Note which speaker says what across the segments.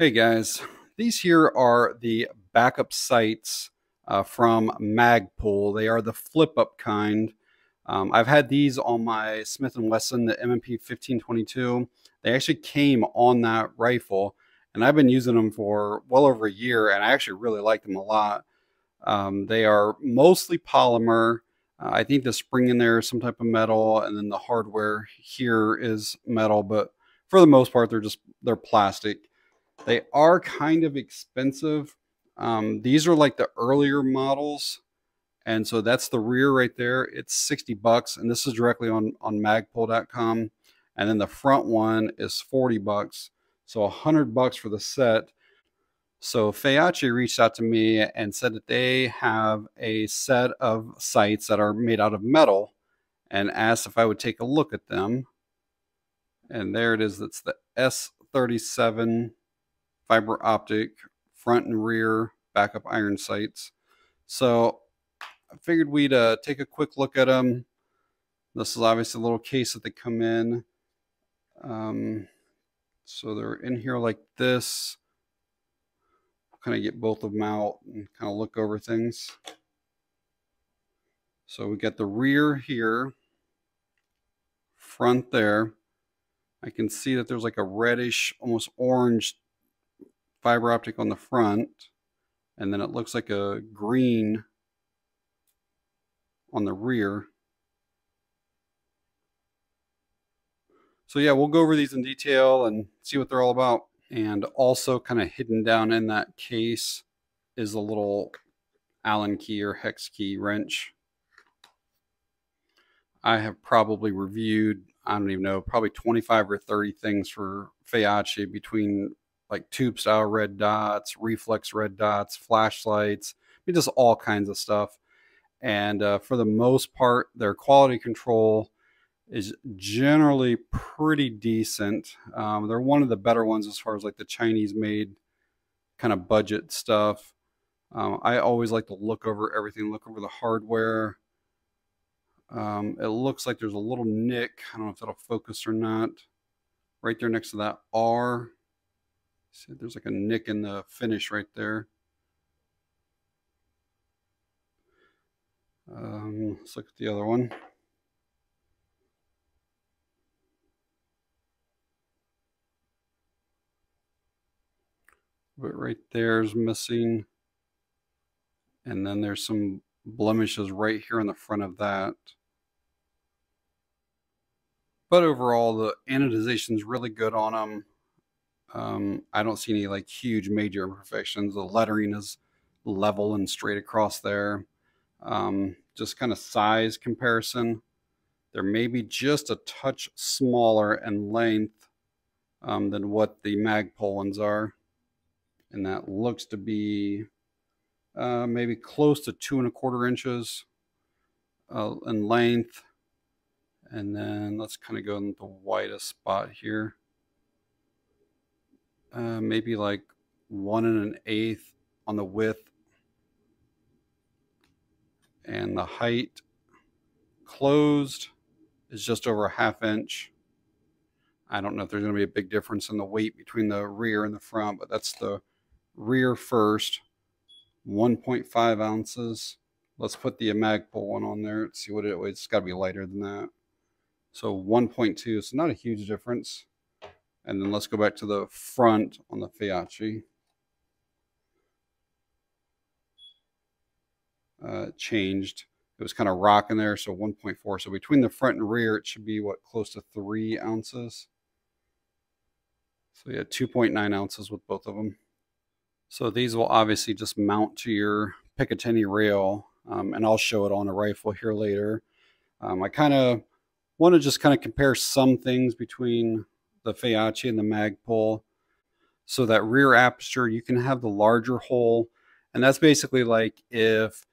Speaker 1: Hey guys, these here are the backup sights from Magpul. They are the flip-up kind. I've had these on my Smith & Wesson, the M&P 1522. They actually came on that rifle, and I've been using them for well over a year, and I actually really like them a lot. They are mostly polymer. I think the spring in there is some type of metal, and then the hardware here is metal, but for the most part, they're plastic. They are kind of expensive. These are like the earlier models. And so that's the rear right there. It's 60 bucks. And this is directly on magpul.com. And then the front one is 40 bucks. So 100 bucks for the set. So Feyachi reached out to me and said that they have a set of sights that are made out of metal and asked if I would take a look at them. And there it is. That's the S37 fiber optic front and rear backup iron sights. So I figured we'd take a quick look at them. This is obviously a little case that they come in. So they're in here like this. Kind of get both of them out and kind of look over things. So we got the rear here, front there. I can see that there's like a reddish, almost orange fiber optic on the front, and then it looks like a green on the rear. So yeah, we'll go over these in detail and see what they're all about. And also kind of hidden down in that case is a little Allen key or hex key wrench. I have probably reviewed, I don't even know, probably 25 or 30 things for Feyachi, between like tube style red dots, reflex red dots, flashlights, just all kinds of stuff. And for the most part, their quality control is generally pretty decent. They're one of the better ones as far as like the Chinese made kind of budget stuff. I always like to look over everything, look over the hardware. It looks like there's a little nick. I don't know if that'll focus or not. Right there next to that R. See, there's like a nick in the finish right there. Let's look at the other one. But right there is missing. And then there's some blemishes right here on the front of that. But overall, the anodization is really good on them. I don't see any like huge major imperfections. The lettering is level and straight across there. Just kind of size comparison. They're maybe just a touch smaller in length than what the Magpul ones are. And that looks to be maybe close to 2¼ inches in length. And then let's kind of go in the widest spot here. Maybe like 1 1/8 on the width, and the height closed is just over ½ inch. I don't know if there's going to be a big difference in the weight between the rear and the front, but that's the rear first, 1.5 ounces. Let's put the Magpul one on there. Let's see what it weighs. It's got to be lighter than that. So 1.2, so not a huge difference. And then let's go back to the front on the Feyachi. It changed. It was kind of rocking there, so 1.4. So between the front and rear, it should be, what, close to 3 ounces. So yeah, 2.9 ounces with both of them. So these will obviously just mount to your picatinny rail, and I'll show it on a rifle here later. I kind of want to just kind of compare some things between the Feyachi and the Magpul. So that rear aperture, you can have the larger hole, and that's basically like if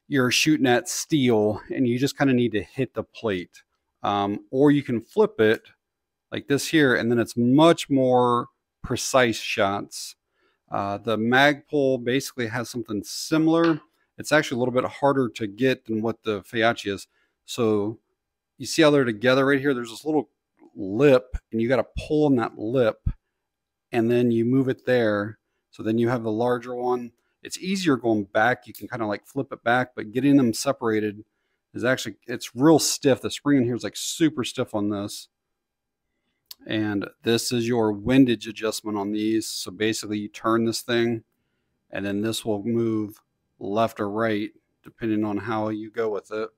Speaker 1: you're shooting at steel and you just kind of need to hit the plate, or you can flip it like this here, and then it's much more precise shots. The Magpul basically has something similar. It's actually a little bit harder to get than what the Feyachi is. So you see how they're together right here? There's this little lip, and you got to pull on that lip, and then you move it there. So then you have the larger one. It's easier going back. You can kind of like flip it back, but getting them separated is actually, it's real stiff. The spring in here is like super stiff on this. And this is your windage adjustment on these. So basically you turn this thing and then this will move left or right depending on how you go with it.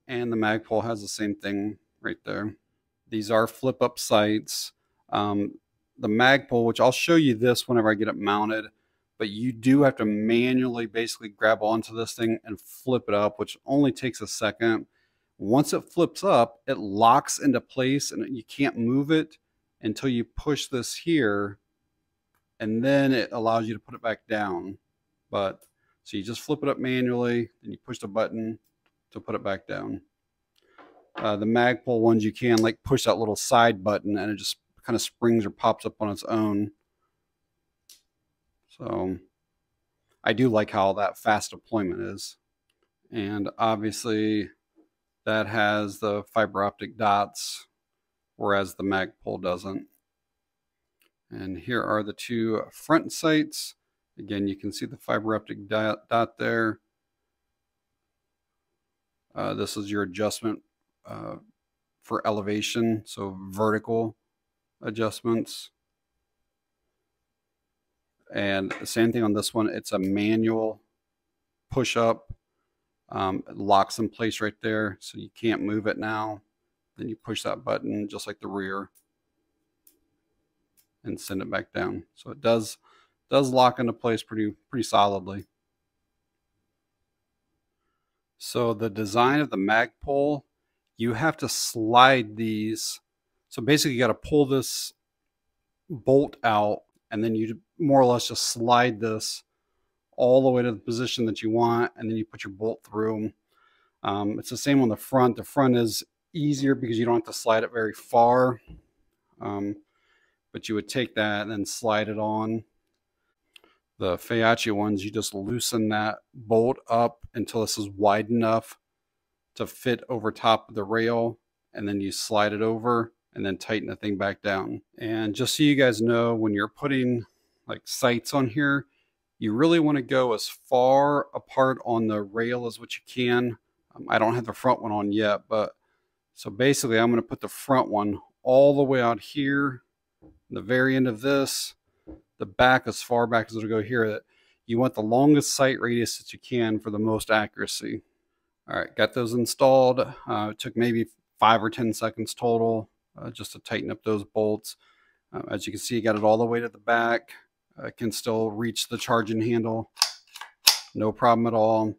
Speaker 1: And the Magpul has the same thing right there. These are flip up sights. The Magpul, which I'll show you this whenever I get it mounted, but you do have to manually basically grab onto this thing and flip it up, which only takes a second. Once it flips up, it locks into place and you can't move it until you push this here, and then it allows you to put it back down. But so you just flip it up manually, then you push the button to put it back down. The Magpul ones, you can like push that little side button and it just kind of springs or pops up on its own. So I do like how that fast deployment is. And obviously that has the fiber optic dots, whereas the Magpul doesn't. And here are the two front sights. Again, you can see the fiber optic dot there. This is your adjustment for elevation, so vertical adjustments. And the same thing on this one, it's a manual push up. It locks in place right there, so you can't move it now. Then you push that button just like the rear and send it back down. So it does lock into place pretty solidly. So the design of the Magpul, you have to slide these. So basically you got to pull this bolt out and then you more or less just slide this all the way to the position that you want, and then you put your bolt through. It's the same on the front. The front is easier because you don't have to slide it very far. But you would take that and then slide it on. The Feyachi ones, you just loosen that bolt up until this is wide enough to fit over top of the rail, and then you slide it over and then tighten the thing back down. And just so you guys know, when you're putting like sights on here, you really want to go as far apart on the rail as what you can. I don't have the front one on yet, but so basically I'm going to put the front one all the way out here, the very end of this, the back as far back as it'll go here. You want the longest sight radius that you can for the most accuracy. All right, got those installed. It took maybe 5 or 10 seconds total just to tighten up those bolts. As you can see, got it all the way to the back. Can still reach the charging handle, no problem at all.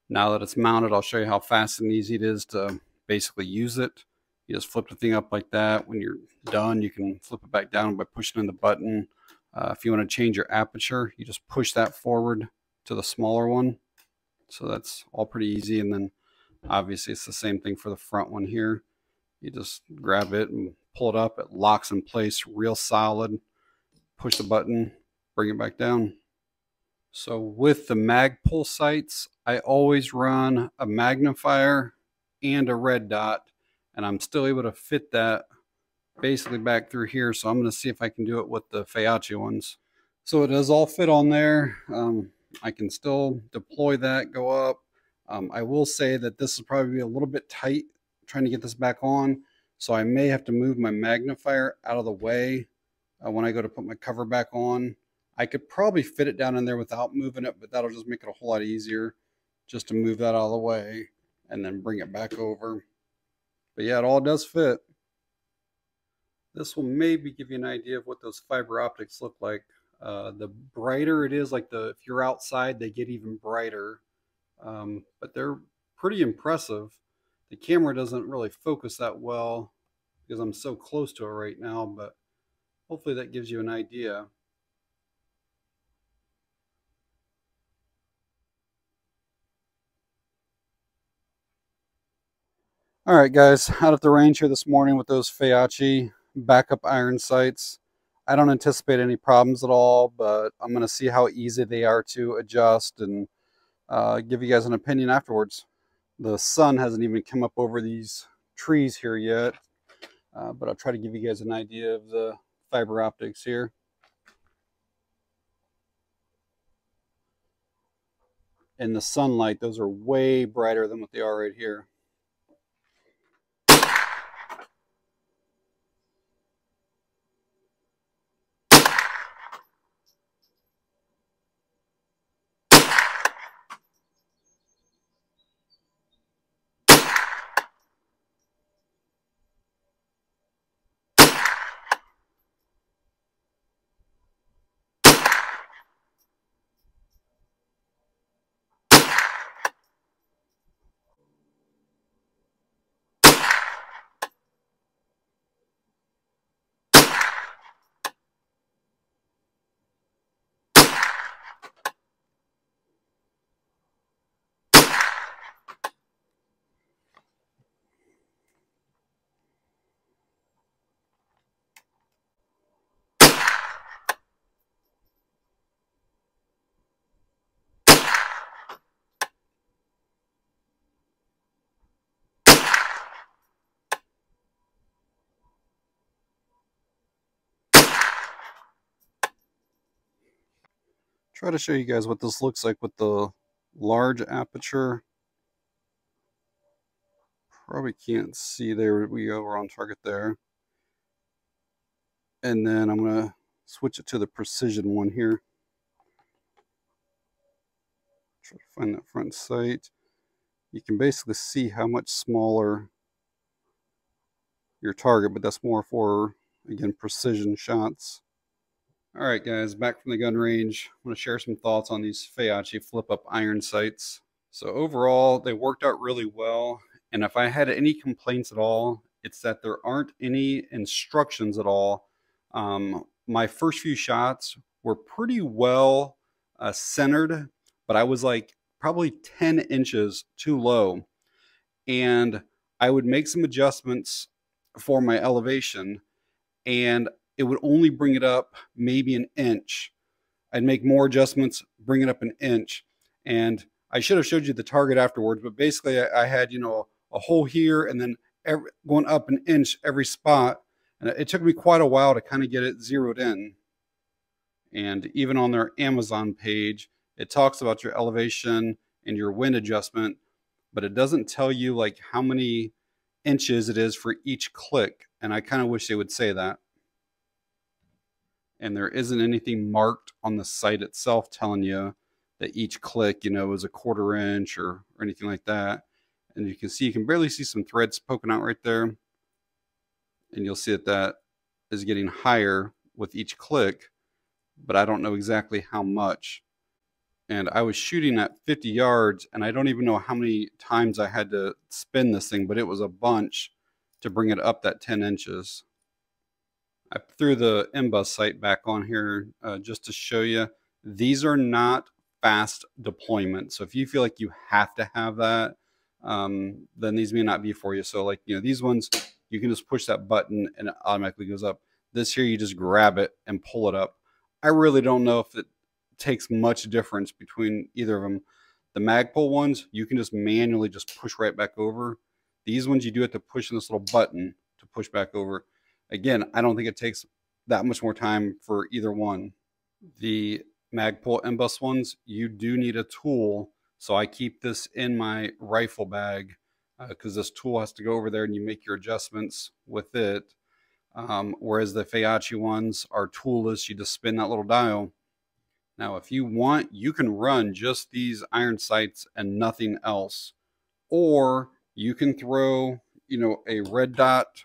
Speaker 1: Now that it's mounted, I'll show you how fast and easy it is to basically use it. You just flip the thing up like that. When you're done, you can flip it back down by pushing in the button. If you want to change your aperture, you just push that forward to the smaller one. So that's all pretty easy. And then obviously it's the same thing for the front one here. You just grab it and pull it up. It locks in place real solid. Push the button, bring it back down. So with the Magpul sights, I always run a magnifier and a red dot, and I'm still able to fit that basically back through here. So I'm going to see if I can do it with the Feyachi ones. So it does all fit on there. I can still deploy that, go up. I will say that this will probably be a little bit tight trying to get this back on. So I may have to move my magnifier out of the way when I go to put my cover back on. I could probably fit it down in there without moving it, but that'll just make it a whole lot easier just to move that out of the way and then bring it back over. But yeah, it all does fit. This will maybe give you an idea of what those fiber optics look like. The brighter it is, like if you're outside, they get even brighter. But they're pretty impressive. The camera doesn't really focus that well because I'm so close to it right now, but hopefully that gives you an idea. All right, guys, out at the range here this morning with those Feyachi backup iron sights. I don't anticipate any problems at all, but I'm going to see how easy they are to adjust and give you guys an opinion afterwards. The sun hasn't even come up over these trees here yet, but I'll try to give you guys an idea of the fiber optics here. In the sunlight, those are way brighter than what they are right here. Try to show you guys what this looks like with the large aperture. Probably can't see. There we go, we're on target there. And then I'm going to switch it to the precision one here. Try to find that front sight. You can basically see how much smaller your target, but that's more for, again, precision shots. All right, guys, back from the gun range. I'm going to share some thoughts on these Feyachi flip-up iron sights. So overall, they worked out really well. And if I had any complaints at all, it's that there aren't any instructions at all. My first few shots were pretty well centered, but I was like probably 10 inches too low. And I would make some adjustments for my elevation, and it would only bring it up maybe an inch. I'd make more adjustments, bring it up an inch. And I should have showed you the target afterwards, but basically I had, you know, a hole here and then going up an inch every spot. And it took me quite a while to kind of get it zeroed in. And even on their Amazon page, it talks about your elevation and your wind adjustment, but it doesn't tell you like how many inches it is for each click. And I kind of wish they would say that. And there isn't anything marked on the site itself telling you that each click, you know, is a 1/4 inch or anything like that. And you can see, you can barely see some threads poking out right there. And you'll see that that is getting higher with each click, but I don't know exactly how much. And I was shooting at 50 yards, and I don't even know how many times I had to spin this thing, but it was a bunch to bring it up that 10 inches. I threw the MBUS sight back on here just to show you. These are not fast deployment. So if you feel like you have to have that, then these may not be for you. So like, you know, these ones, you can just push that button and it automatically goes up. This here, you just grab it and pull it up. I really don't know if it takes much difference between either of them. The Magpul ones, you can just manually just push right back over. These ones, you do have to push in this little button to push back over. Again, I don't think it takes that much more time for either one. The Magpul MBUS ones, you do need a tool. So I keep this in my rifle bag because this tool has to go over there and you make your adjustments with it. Whereas the Feyachi ones are toolless. You just spin that little dial. Now, if you want, you can run just these iron sights and nothing else. Or you can throw, you know, a red dot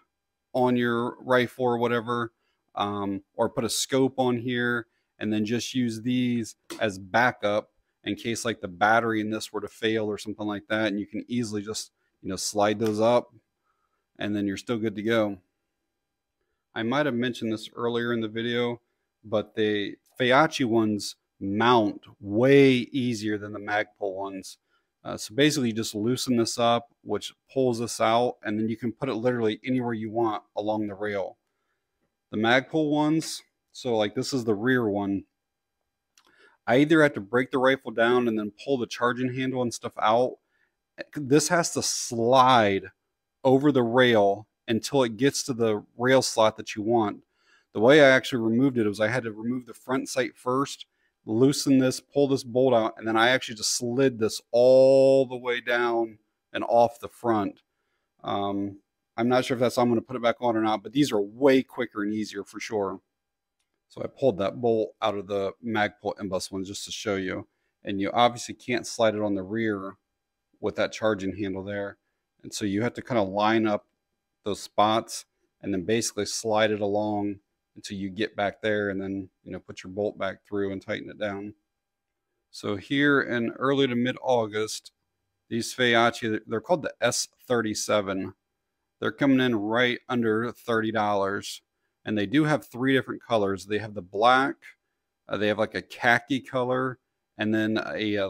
Speaker 1: on your rifle or whatever, or put a scope on here and then just use these as backup in case like the battery in this were to fail or something like that. And you can easily just, you know, slide those up and then you're still good to go. I might have mentioned this earlier in the video, but the Feyachi ones mount way easier than the Magpul ones. So basically you just loosen this up, which pulls this out, and then you can put it literally anywhere you want along the rail. The Magpul ones, so like this is the rear one, I either have to break the rifle down and then pull the charging handle and stuff out. This has to slide over the rail until it gets to the rail slot that you want. The way I actually removed it was I had to remove the front sight first, loosen this, pull this bolt out, and then I actually just slid this all the way down and off the front. I'm not sure if that's how I'm going to put it back on or not, but these are way quicker and easier for sure. So I pulled that bolt out of the Magpul Imbus one just to show you. And you obviously can't slide it on the rear with that charging handle there. And so you have to kind of line up those spots and then basically slide it along until you get back there, and then, you know, put your bolt back through and tighten it down. So here in early to mid-August, these Feyachi, they're called the S37. They're coming in right under $30. And they do have 3 different colors. They have the black, they have like a khaki color, and then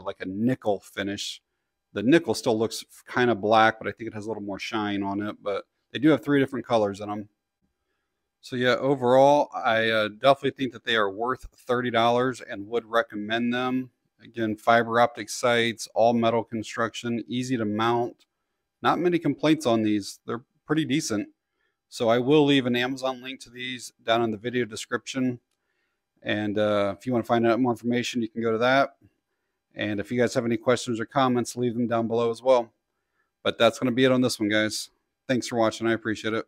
Speaker 1: like a nickel finish. The nickel still looks kind of black, but I think it has a little more shine on it. But they do have 3 different colors in them. So yeah, overall, I definitely think that they are worth $30 and would recommend them. Again, fiber optic sights, all metal construction, easy to mount. Not many complaints on these. They're pretty decent. So I will leave an Amazon link to these down in the video description. And if you want to find out more information, you can go to that. And if you guys have any questions or comments, leave them down below as well. But that's going to be it on this one, guys. Thanks for watching. I appreciate it.